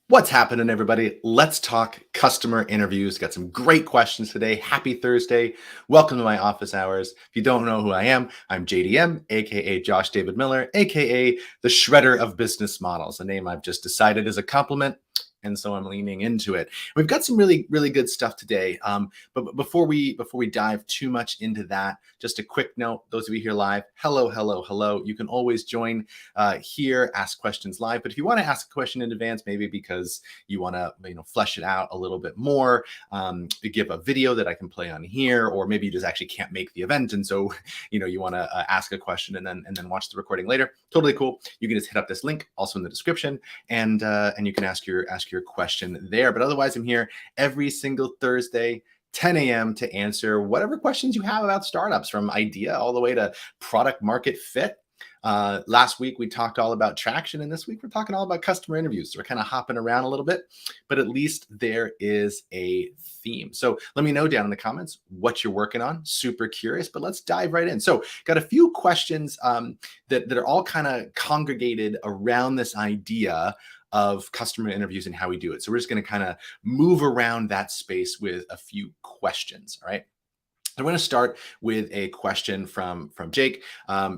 What's happening, everybody? Let's talk customer interviews. Got some great questions today. Happy Thursday. Welcome to my office hours. If you don't know who I am, I'm JDM, aka Josh David Miller, aka the Shredder of Business Models, a name I've just decided is a compliment. And so I'm leaning into it. We've got some really good stuff today. But before we dive too much into that, just a quick note: those of you here live, hello. You can always join here, ask questions live. But if you want to ask a question in advance, maybe because you want to flesh it out a little bit more, give a video that I can play on here, or maybe you just actually can't make the event, and so you want to ask a question and then watch the recording later. Totally cool. You can just hit up this link, also in the description, and you can ask your question there. But otherwise, I'm here every single Thursday, 10 a.m. to answer whatever questions you have about startups, from idea all the way to product market fit. Last week we talked all about traction, and this week we're talking all about customer interviews. So we're kind of hopping around a little bit, but at least there is a theme. So let me know down in the comments what you're working on. Super curious, but let's dive right in. So got a few questions that are all kind of congregated around this idea of customer interviews and how we do it. So we're just going to kind of move around that space with a few questions. All right. I'm going to start with a question from Jake.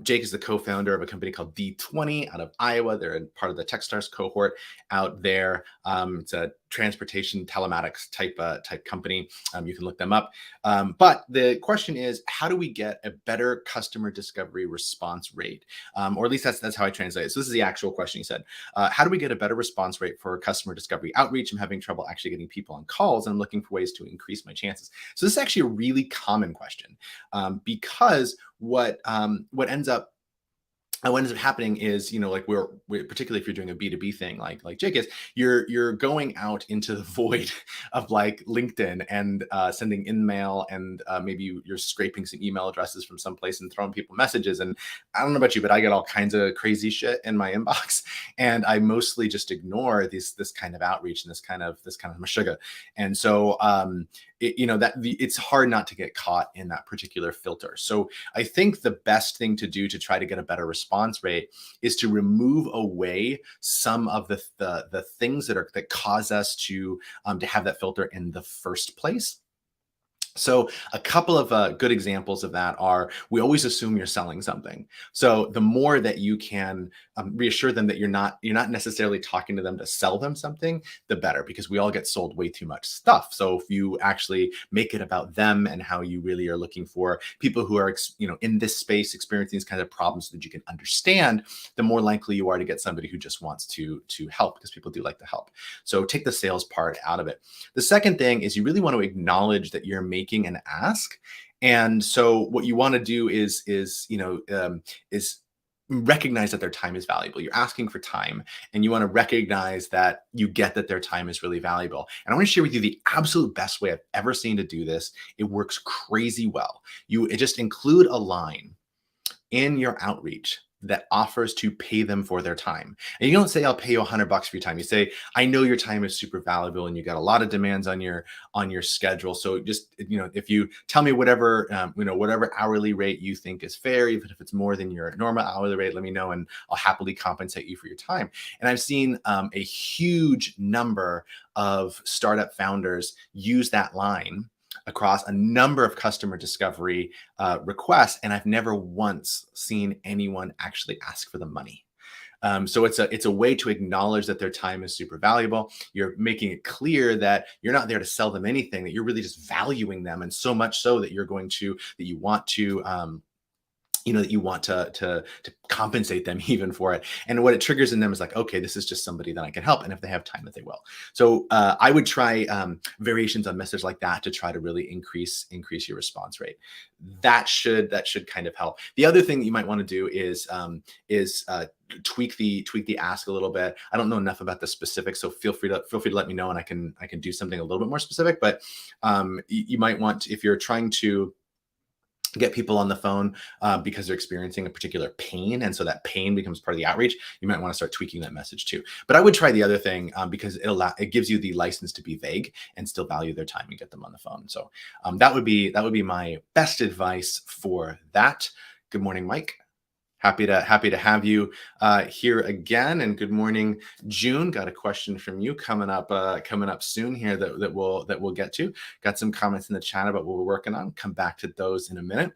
Jake is the co-founder of a company called D20 out of Iowa. They're part of the Techstars cohort out there. It's a transportation telematics type company. You can look them up. But the question is, how do we get a better customer discovery response rate? Or at least that's how I translate it. So this is the actual question he said. How do we get a better response rate for customer discovery outreach? I'm having trouble actually getting people on calls, and I'm looking for ways to increase my chances. So this is actually a really common question, because what ends up happening is, like we're particularly if you're doing a B2B thing like Jake is, you're going out into the void of like LinkedIn and sending in-mail, and maybe you're scraping some email addresses from someplace and throwing people messages. And I don't know about you, but I get all kinds of crazy shit in my inbox, and I mostly just ignore this kind of outreach and this kind of mashuga. And so it's hard not to get caught in that particular filter. So I think the best thing to do to try to get a better response rate is to remove away some of the things that cause us to have that filter in the first place. So a couple of good examples of that are, we always assume you're selling something. So the more that you can reassure them that you're not necessarily talking to them to sell them something, the better, because we all get sold way too much stuff. So if you actually make it about them and how you really are looking for people who are in this space experiencing these kinds of problems so that you can understand, the more likely you are to get somebody who just wants to help, because people do like to help. So take the sales part out of it. The second thing is, you really want to acknowledge that you're making an ask. And so what you want to do is recognize that their time is valuable. You're asking for time, and you want to recognize that you get that their time is really valuable. And I want to share with you the absolute best way I've ever seen to do this. It works crazy well. You just include a line in your outreach that offers to pay them for their time. And you don't say, I'll pay you $100 for your time. You say, I know your time is super valuable and you got a lot of demands on your schedule. So just, if you tell me whatever hourly rate you think is fair, even if it's more than your normal hourly rate, let me know and I'll happily compensate you for your time. And I've seen a huge number of startup founders use that line across a number of customer discovery requests, and I've never once seen anyone actually ask for the money. So it's a way to acknowledge that their time is super valuable. You're making it clear that you're not there to sell them anything, that you're really just valuing them, and so much so that you want to compensate them even for it. And what it triggers in them is like, okay, this is just somebody that I can help. And if they have time, that they will. So I would try variations on message like that to try to really increase your response rate. That should kind of help. The other thing that you might want to do is tweak the ask a little bit. I don't know enough about the specifics, so feel free to let me know, and I can do something a little bit more specific. But you might want to, if you're trying to get people on the phone because they're experiencing a particular pain, and so that pain becomes part of the outreach, you might want to start tweaking that message too. But I would try the other thing because it gives you the license to be vague and still value their time and get them on the phone. So that would be my best advice for that. Good morning, Mike. Happy to have you here again. And good morning, June. Got a question from you coming up soon here that we'll get to. Got some comments in the chat about what we're working on. Come back to those in a minute.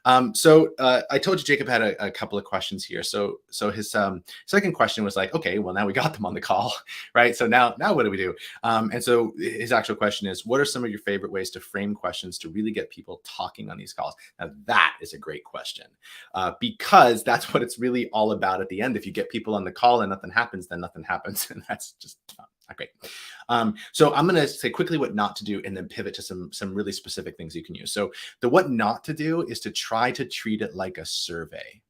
I told you Jacob had a couple of questions here. So his second question was like, okay, well now we got them on the call, right? So now what do we do? And so his actual question is, what are some of your favorite ways to frame questions to really get people talking on these calls? Now that is a great question, because that's what it's really all about at the end. If you get people on the call and nothing happens, then nothing happens, and that's just not great. So I'm going to say quickly what not to do, and then pivot to some really specific things you can use. So the what not to do is to try to treat it like a survey.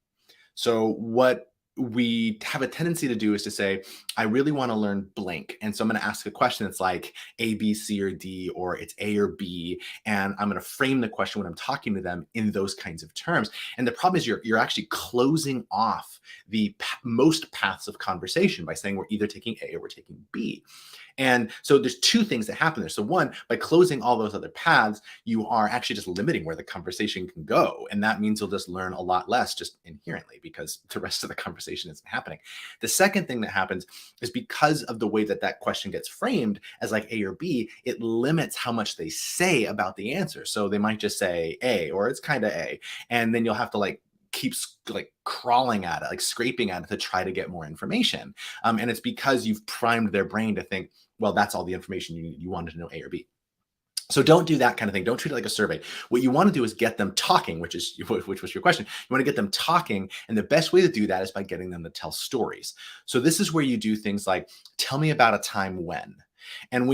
So what we have a tendency to do is to say, I really want to learn blank. And so I'm going to ask a question that's like A, B, C, or D, or it's A or B. And I'm going to frame the question when I'm talking to them in those kinds of terms. And the problem is you're actually closing off the most paths of conversation by saying we're either taking A or we're taking B. And so there's two things that happen there. So one, by closing all those other paths, you are actually just limiting where the conversation can go. And that means you'll just learn a lot less just inherently because the rest of the conversation isn't happening. The second thing that happens is because of the way that question gets framed as like A or B, it limits how much they say about the answer. So they might just say A, or it's kind of A. And then you'll have to keep crawling at it, scraping at it to try to get more information. And it's because you've primed their brain to think, well, that's all the information you wanted to know, A or B. So don't do that kind of thing. Don't treat it like a survey. What you want to do is get them talking, which was your question. You want to get them talking. And the best way to do that is by getting them to tell stories. So this is where you do things like, tell me about a time when. And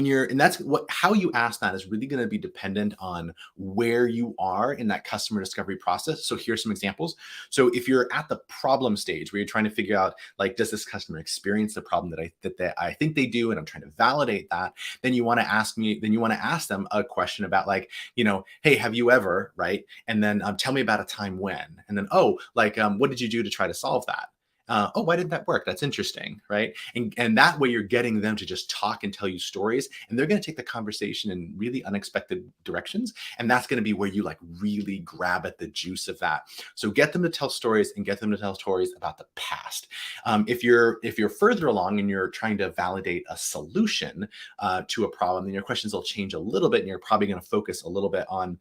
how you ask that is really going to be dependent on where you are in that customer discovery process. So here's some examples. So if you're at the problem stage where you're trying to figure out, does this customer experience the problem that I think they do, and I'm trying to validate that, then you want to ask them a question about hey, have you ever, right? And then tell me about a time when, and then, what did you do to try to solve that? Why didn't that work? That's interesting, right? And that way you're getting them to just talk and tell you stories, and they're going to take the conversation in really unexpected directions. And that's going to be where you really grab at the juice of that. So get them to tell stories, and get them to tell stories about the past. If you're further along and you're trying to validate a solution to a problem, then your questions will change a little bit, and you're probably going to focus a little bit on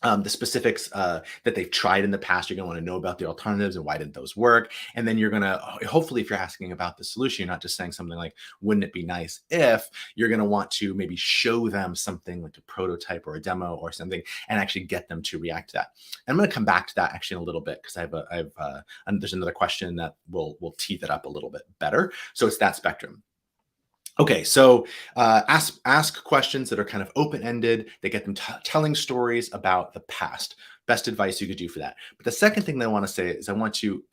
the specifics that they've tried in the past. You're going to want to know about the alternatives and why didn't those work. And then you're going to, hopefully, if you're asking about the solution, you're not just saying something like, wouldn't it be nice if, you're going to want to maybe show them something like a prototype or a demo or something, and actually get them to react to that. And I'm going to come back to that actually in a little bit, because there's another question that will tee that up a little bit better. So it's that spectrum. Okay, so ask questions that are kind of open-ended. They get them telling stories about the past. Best advice you could do for that. But the second thing that I want to say is I want to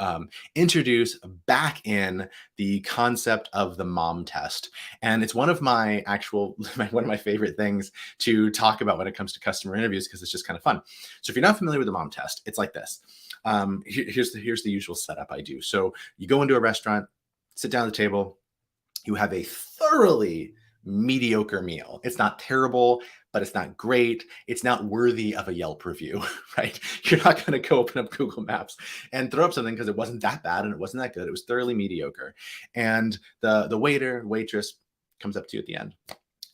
introduce back in the concept of the mom test. And it's one of my favorite things to talk about when it comes to customer interviews, because it's just kind of fun. So if you're not familiar with the mom test, it's like this. Here's the usual setup I do. So you go into a restaurant, sit down at the table, you have a thoroughly mediocre meal. It's not terrible, but it's not great. It's not worthy of a Yelp review, right? You're not going to go open up Google Maps and throw up something because it wasn't that bad and it wasn't that good. It was thoroughly mediocre. And the waiter, waitress comes up to you at the end,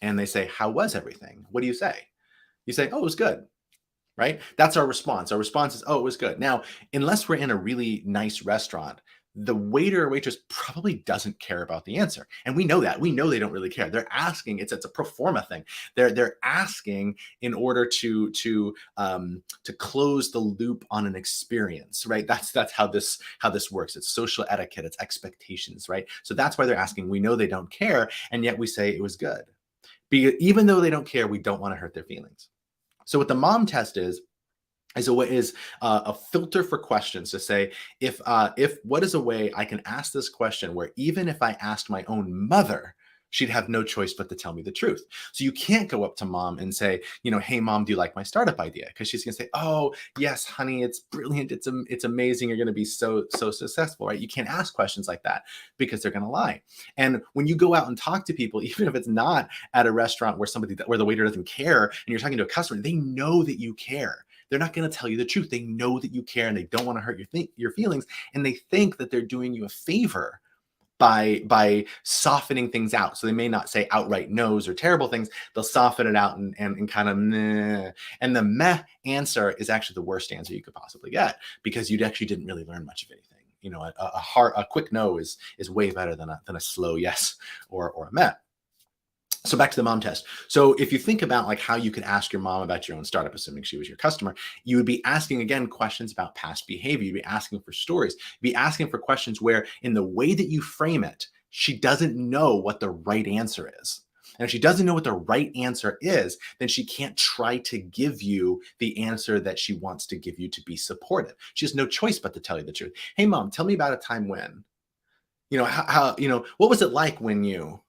and they say, how was everything? What do you say? You say, oh, it was good. Right? That's our response. Our response is, oh, it was good. Now, unless we're in a really nice restaurant, the waiter or waitress probably doesn't care about the answer. And we know that. We know they don't really care. They're asking, it's a pro forma thing. They're asking in order to close the loop on an experience, right? That's how this works. It's social etiquette, it's expectations, right? So that's why they're asking. We know they don't care, and yet we say it was good. Even though they don't care, we don't want to hurt their feelings. So what the mom test is a filter for questions to say, if what is a way I can ask this question where even if I asked my own mother, she'd have no choice but to tell me the truth. So you can't go up to mom and say, hey mom, do you like my startup idea? Because she's gonna say, oh yes, honey, it's brilliant, it's amazing, you're gonna be so successful, right? You can't ask questions like that because they're gonna lie. And when you go out and talk to people, even if it's not at a restaurant where the waiter doesn't care and you're talking to a customer, they know that you care. they're not going to tell you the truth. They know that you care and they don't want to hurt your feelings. And they think that they're doing you a favor by softening things out. So they may not say outright no's or terrible things. They'll soften it out and kind of meh. And the meh answer is actually the worst answer you could possibly get, because you actually didn't really learn much of anything. You know, a quick no is way better than a slow yes or a meh. So back to the mom test. So if you think about like how you could ask your mom about your own startup, assuming she was your customer, you would be asking again questions about past behavior. You'd be asking for stories. You'd be asking for questions where, in the way that you frame it, she doesn't know what the right answer is. And if she doesn't know what the right answer is, then she can't try to give you the answer that she wants to give you to be supportive. She has no choice but to tell you the truth. Hey, mom, tell me about a time when, how what was it like when you,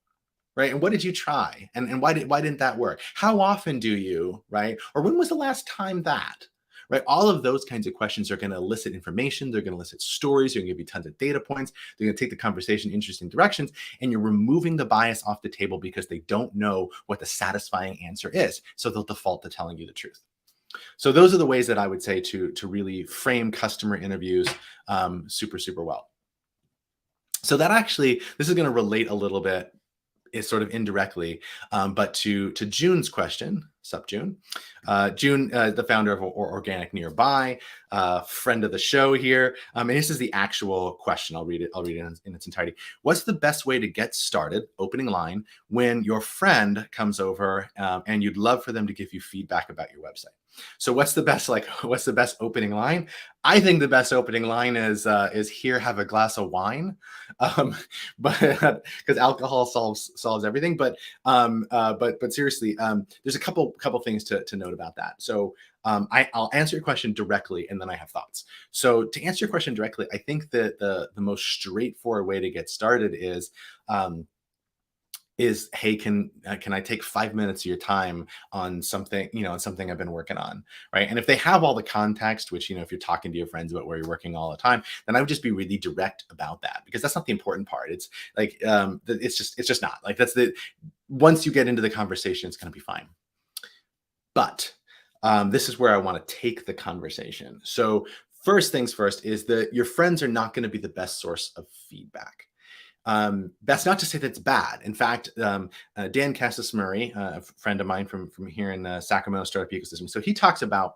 right? And what did you try? And why didn't that work? How often do you, right? Or when was the last time that, right? All of those kinds of questions are going to elicit information. They're going to elicit stories. They're going to give you tons of data points. They're going to take the conversation in interesting directions. And you're removing the bias off the table because they don't know what the satisfying answer is. So they'll default to telling you the truth. So those are the ways that I would say to really frame customer interviews super, super well. So that actually, this is going to relate a little bit, is sort of indirectly, but to June's question. Sup, June? June, the founder of Organic Nearby, friend of the show here. And this is the actual question. I'll read it in its entirety. What's the best way to get started, opening line, when your friend comes over and you'd love for them to give you feedback about your website? So what's the best opening line? I think the best opening line is here, have a glass of wine, but because alcohol solves everything. But seriously, there's a couple things to note about that. So I'll answer your question directly, and then I have thoughts. So to answer your question directly, I think that the most straightforward way to get started is, hey, can I take 5 minutes of your time on something, on something I've been working on, right? And if they have all the context, which, if you're talking to your friends about where you're working all the time, then I would just be really direct about that, because that's not the important part. It's like, it's just not like, once you get into the conversation, it's going to be fine. But this is where I want to take the conversation. So first things first is that your friends are not going to be the best source of feedback. That's not to say that's bad. In fact, Dan Cassis Murray, a friend of mine from here in the Sacramento startup ecosystem, so he talks about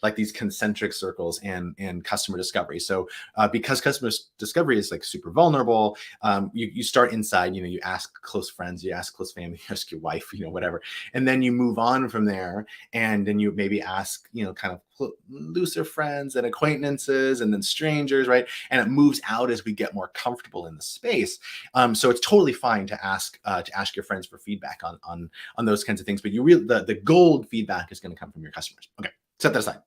like these concentric circles and customer discovery. So because customer discovery is like super vulnerable, you start inside, you ask close friends, you ask close family, you ask your wife, whatever. And then you move on from there. And then you maybe ask, kind of looser friends and acquaintances and then strangers, right? And it moves out as we get more comfortable in the space. So it's totally fine to ask your friends for feedback on those kinds of things. But the gold feedback is going to come from your customers. Okay. Set that aside.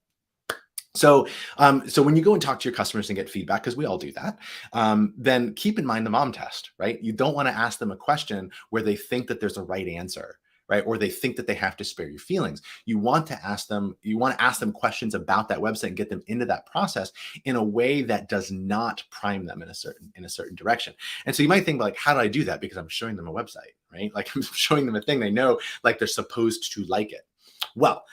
So when you go and talk to your customers and get feedback, because we all do that, then keep in mind the mom test, right? You don't want to ask them a question where they think that there's a right answer, right? Or they think that they have to spare your feelings. You want to ask them questions about that website and get them into that process in a way that does not prime them in a certain direction. And so you might think, like, how do I do that? Because I'm showing them a website, right? Like, I'm showing them a thing they know, like they're supposed to like it. Well,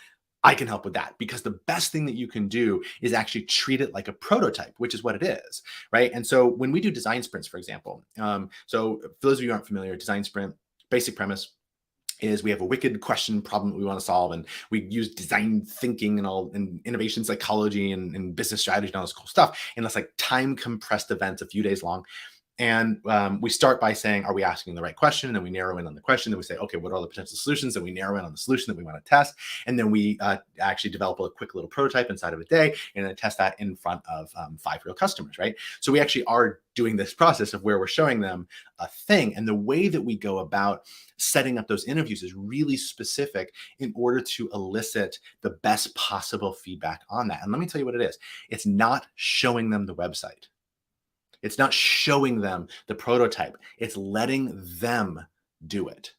I can help with that, because the best thing that you can do is actually treat it like a prototype, which is what it is, right? And so when we do design sprints, for example, so for those of you who aren't familiar, design sprint, basic premise is we have a wicked question problem that we want to solve, and we use design thinking and innovation psychology and business strategy and all this cool stuff. And it's like time compressed events, a few days long. And we start by saying, are we asking the right question? And then we narrow in on the question. Then we say, okay, what are all the potential solutions? And we narrow in on the solution that we want to test. And then we actually develop a quick little prototype inside of a day and then test that in front of 5 real customers, right? So we actually are doing this process of where we're showing them a thing. And the way that we go about setting up those interviews is really specific in order to elicit the best possible feedback on that. And let me tell you what it is. It's not showing them the website. It's not showing them the prototype. It's letting them do it.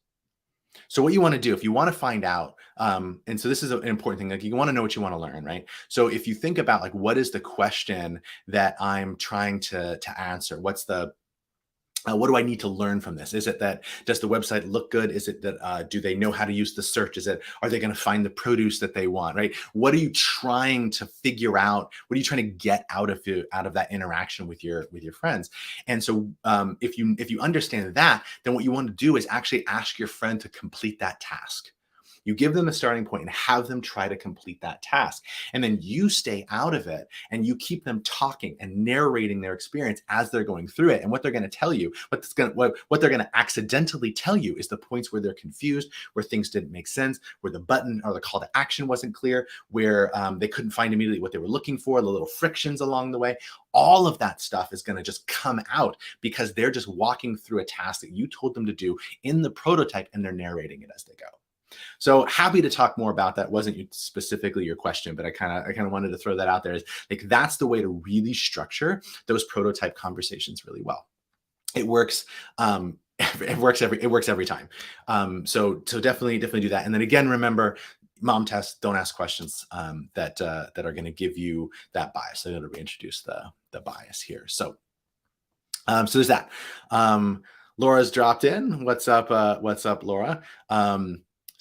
So what you want to do, if you want to find out, and so this is an important thing, like you want to know what you want to learn, right? So if you think about like, what is the question that I'm trying to answer? What's the What do I need to learn from this? Is it that, does the website look good? Is it that, do they know how to use the search? Is it, are they going to find the produce that they want, right? What are you trying to figure out? What are you trying to get out of that interaction with your friends? And so if you understand that, then what you want to do is actually ask your friend to complete that task. You give them a starting point and have them try to complete that task. And then you stay out of it and you keep them talking and narrating their experience as they're going through it. And what they're going to tell you, what they're going to accidentally tell you is the points where they're confused, where things didn't make sense, where the button or the call to action wasn't clear, where they couldn't find immediately what they were looking for, the little frictions along the way. All of that stuff is going to just come out because they're just walking through a task that you told them to do in the prototype and they're narrating it as they go. So happy to talk more about that. Wasn't specifically your question, but I kind of wanted to throw that out there. Is like, that's the way to really structure those prototype conversations really well. It works. It works every time. So definitely do that. And then again, remember, mom tests, don't ask questions that are going to give you that bias. So I'm going to reintroduce the bias here. So there's that. Laura's dropped in. What's up, Laura?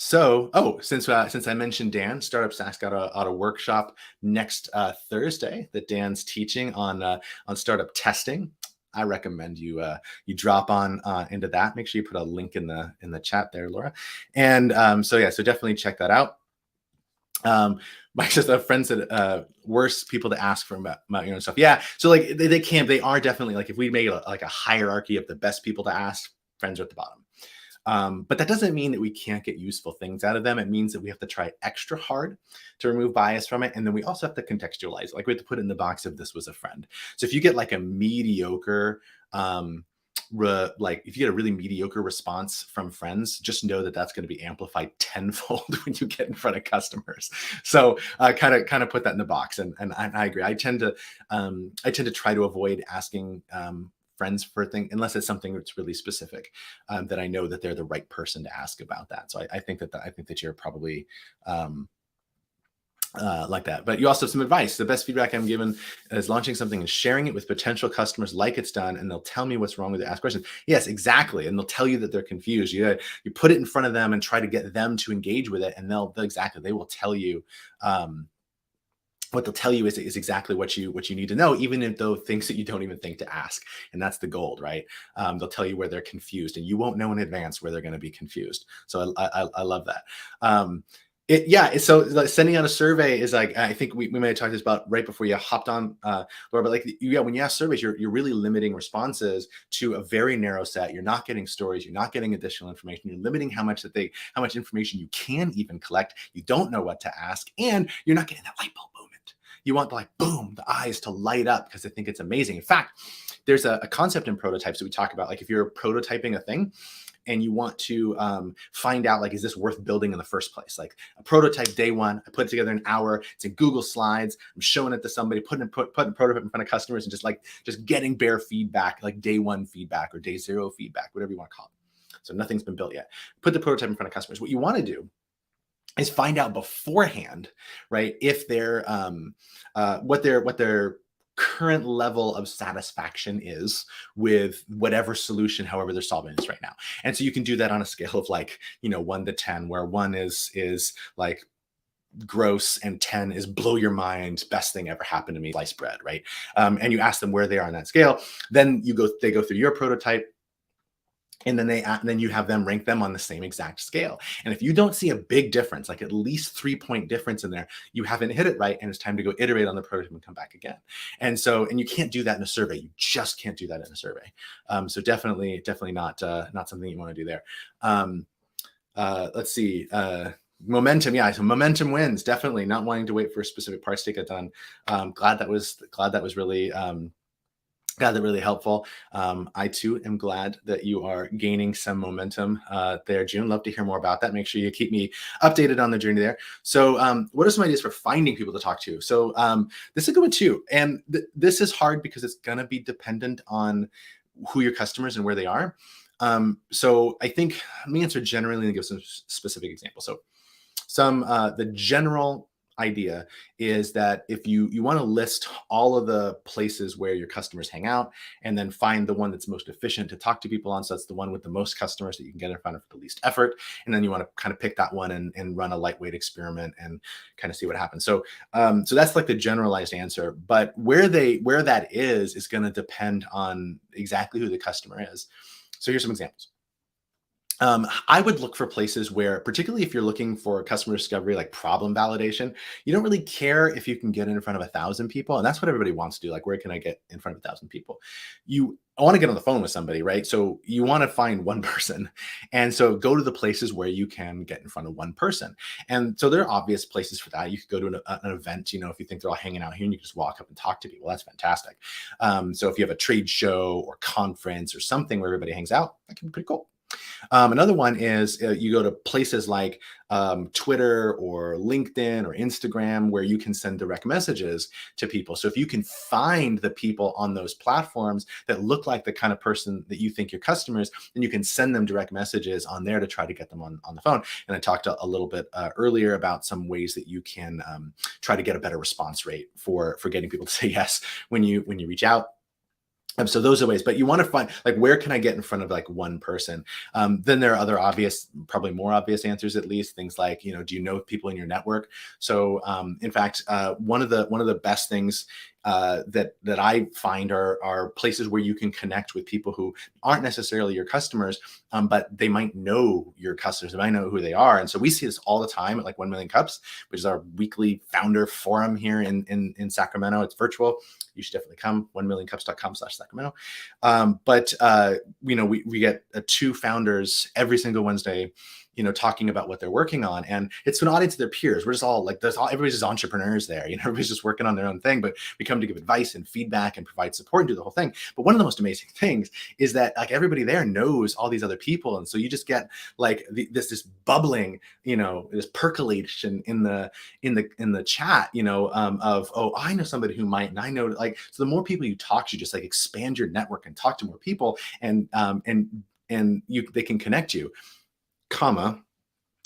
Since I mentioned Dan, Startup Stacks got a workshop next Thursday that Dan's teaching on startup testing. I recommend you drop on into that. Make sure you put a link in the chat there, Laura. And so definitely check that out. Mike says that friends said worse people to ask for about your own stuff. Yeah, so like they are definitely, like, if we make a hierarchy of the best people to ask, friends are at the bottom. But that doesn't mean that we can't get useful things out of them. It means that we have to try extra hard to remove bias from it. And then we also have to contextualize it. Like, we have to put it in the box of this was a friend. So if you get like a mediocre, if you get a really mediocre response from friends, just know that that's going to be amplified tenfold when you get in front of customers. So kind of put that in the box. And I agree. I tend to try to avoid asking friends for things unless it's something that's really specific, that I know that they're the right person to ask about that. So I think that you're probably like that. But you also have some advice. The best feedback I'm given is launching something and sharing it with potential customers like it's done, and they'll tell me what's wrong with it. Ask questions. Yes, exactly. And they'll tell you that they're confused. You put it in front of them and try to get them to engage with it, and they will tell you. What they'll tell you is exactly what you need to know, even if those things that you don't even think to ask. And that's the gold, right? They'll tell you where they're confused, and you won't know in advance where they're going to be confused. So I love that. So sending out a survey is like, I think we may have talked this about right before you hopped on, Laura, but when you ask surveys, you're really limiting responses to a very narrow set. You're not getting stories. You're not getting additional information. You're limiting how much information you can even collect. You don't know what to ask, and you're not getting that light bulb moment. You want boom, the eyes to light up because they think it's amazing. In fact, there's a concept in prototypes that we talk about. Like, if you're prototyping a thing and you want to find out, like, is this worth building in the first place? Like, a prototype day one, I put it together in an hour. It's in Google Slides. I'm showing it to somebody, putting a prototype in front of customers, and just getting bare feedback, like day one feedback or day zero feedback, whatever you want to call it. So nothing's been built yet. Put the prototype in front of customers. What you want to do is find out beforehand, right, if they're what their current level of satisfaction is with whatever solution, however they're solving this right now. And so you can do that on a scale of 1 to 10, where 1 is like gross and 10 is blow your mind, best thing ever happened to me, sliced bread, right? And you ask them where they are on that scale. Then they go through your prototype. And then you have them rank them on the same exact scale. And if you don't see a big difference, like at least 3-point difference in there, you haven't hit it right, and it's time to go iterate on the prototype and come back again. And you can't do that in a survey. You just can't do that in a survey. So definitely not something you want to do there. Let's see. Momentum, yeah. So momentum wins. Definitely not wanting to wait for specific parts to get done. Glad that was really. God, that really helpful. I too am glad that you are gaining some momentum there, June. Love to hear more about that. Make sure you keep me updated on the journey there. So what are some ideas for finding people to talk to? So this is a good one too. And this is hard because it's going to be dependent on who your customers and where they are. So I think let me answer generally and give some specific examples. So the general idea is that if you want to list all of the places where your customers hang out and then find the one that's most efficient to talk to people on, so that's the one with the most customers that you can get in front of the least effort, and then you want to kind of pick that one and run a lightweight experiment and kind of see what happens. So that's like the generalized answer, but where that is going to depend on exactly who the customer is. So here's some examples. I would look for places where, particularly if you're looking for customer discovery, like problem validation, you don't really care if you can get in front of 1,000 people. And that's what everybody wants to do. Like, where can I get in front of 1,000 people? I want to get on the phone with somebody, right? So you want to find one person. And so go to the places where you can get in front of one person. And so there are obvious places for that. You could go to an event, if you think they're all hanging out here, and you can just walk up and talk to people. That's fantastic. So if you have a trade show or conference or something where everybody hangs out, that can be pretty cool. Another one is you go to places like Twitter or LinkedIn or Instagram, where you can send direct messages to people. So if you can find the people on those platforms that look like the kind of person that you think your customers, then you can send them direct messages on there to try to get them on the phone. And I talked a little bit earlier about some ways that you can try to get a better response rate for getting people to say yes when you reach out. So those are ways, but you want to find, like, where can I get in front of like one person? Then there are other obvious, probably more obvious answers, at least things like, do you know people in your network? So in fact, one of the best things that I find are places where you can connect with people who aren't necessarily your customers, but they might know your customers, they might know who they are. And so we see this all the time at like 1 Million Cups, which is our weekly founder forum here in Sacramento. It's virtual. You should definitely come, 1millioncups.com/Sacramento. But we get 2 founders every single Wednesday, talking about what they're working on. And it's an audience of their peers. We're just all like, everybody's just entrepreneurs there. Everybody's just working on their own thing, but we come to give advice and feedback and provide support and do the whole thing. But one of the most amazing things is that like everybody there knows all these other people. And so you just get like this bubbling, this percolation in the chat, of, oh, I know somebody who might, and I know, like, so the more people you talk to, just like expand your network and talk to more people, and they can connect you,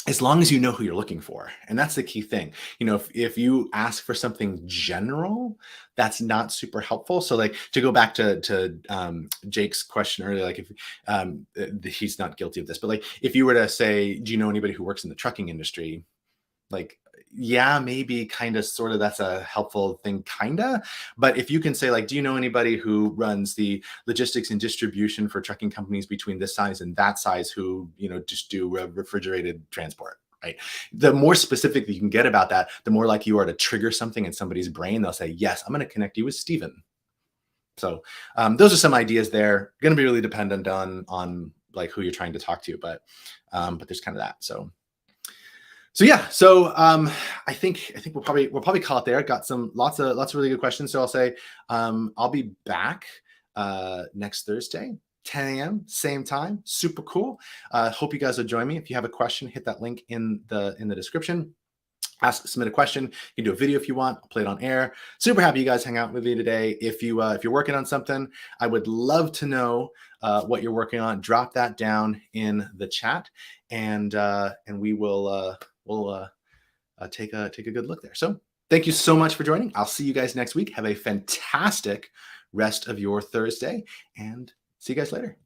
as long as you know who you're looking for. And that's the key thing. If you ask for something general, that's not super helpful. So like, to go back to Jake's question earlier, like if he's not guilty of this, but like if you were to say, do you know anybody who works in the trucking industry? Like, yeah, maybe kind of sort of that's a helpful thing, kind of. But if you can say, like, do you know anybody who runs the logistics and distribution for trucking companies between this size and that size who, just do refrigerated transport, right? The more specific that you can get about that, the more like you are to trigger something in somebody's brain. They'll say, yes, I'm going to connect you with Steven. So those are some ideas there. Going to be really dependent on like who you're trying to talk to, but there's kind of that. So yeah, I think we'll probably call it there. Got lots of really good questions. So I'll say I'll be back next Thursday, 10 a.m. same time. Super cool. Hope you guys will join me. If you have a question, hit that link in the description. Submit a question. You can do a video if you want. I'll play it on air. Super happy you guys hang out with me today. If you're working on something, I would love to know what you're working on. Drop that down in the chat, and we will we'll take a good look there. So thank you so much for joining. I'll see you guys next week. Have a fantastic rest of your Thursday, and see you guys later.